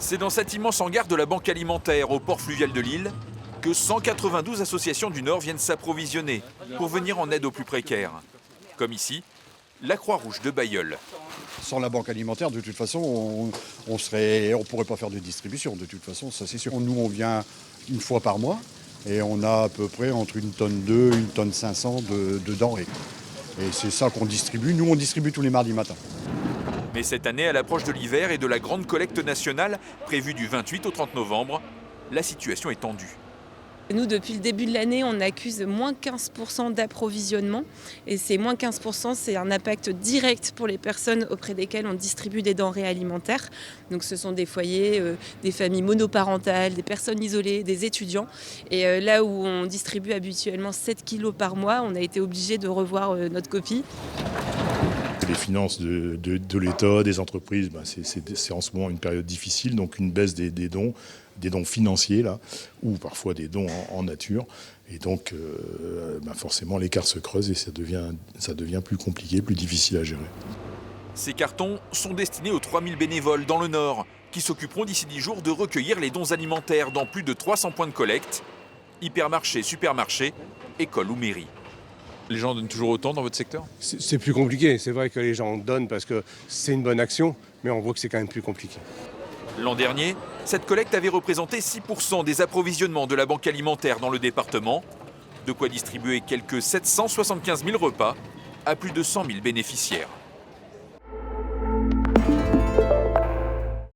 C'est dans cet immense hangar de la Banque alimentaire au port fluvial de Lille que 192 associations du Nord viennent s'approvisionner pour venir en aide aux plus précaires. Comme ici, la Croix-Rouge de Bailleul. Sans la banque alimentaire, de toute façon, on pourrait pas faire de distribution, de toute façon, ça c'est sûr. Nous, on vient une fois par mois et on a à peu près entre 1,2 tonne, 1,5 tonne de denrées. Et c'est ça qu'on distribue. Nous, on distribue tous les mardis matins. Mais cette année, à l'approche de l'hiver et de la grande collecte nationale, prévue du 28 au 30 novembre, la situation est tendue. Nous, depuis le début de l'année, on accuse moins 15% d'approvisionnement. Et ces moins 15%, c'est un impact direct pour les personnes auprès desquelles on distribue des denrées alimentaires. Donc ce sont des foyers, des familles monoparentales, des personnes isolées, des étudiants. Et là où on distribue habituellement 7 kilos par mois, on a été obligé de revoir notre copie. Les finances de l'État, des entreprises, c'est en ce moment une période difficile, donc une baisse des dons financiers, là, ou parfois des dons en nature. Et donc, forcément, l'écart se creuse et ça devient plus compliqué, plus difficile à gérer. Ces cartons sont destinés aux 3000 bénévoles dans le Nord, qui s'occuperont d'ici 10 jours de recueillir les dons alimentaires dans plus de 300 points de collecte, hypermarchés, supermarchés, écoles ou mairies. Les gens donnent toujours autant dans votre secteur ? C'est plus compliqué. C'est vrai que les gens donnent parce que c'est une bonne action, mais on voit que c'est quand même plus compliqué. L'an dernier, cette collecte avait représenté 6% des approvisionnements de la Banque alimentaire dans le département, de quoi distribuer quelques 775 000 repas à plus de 100 000 bénéficiaires.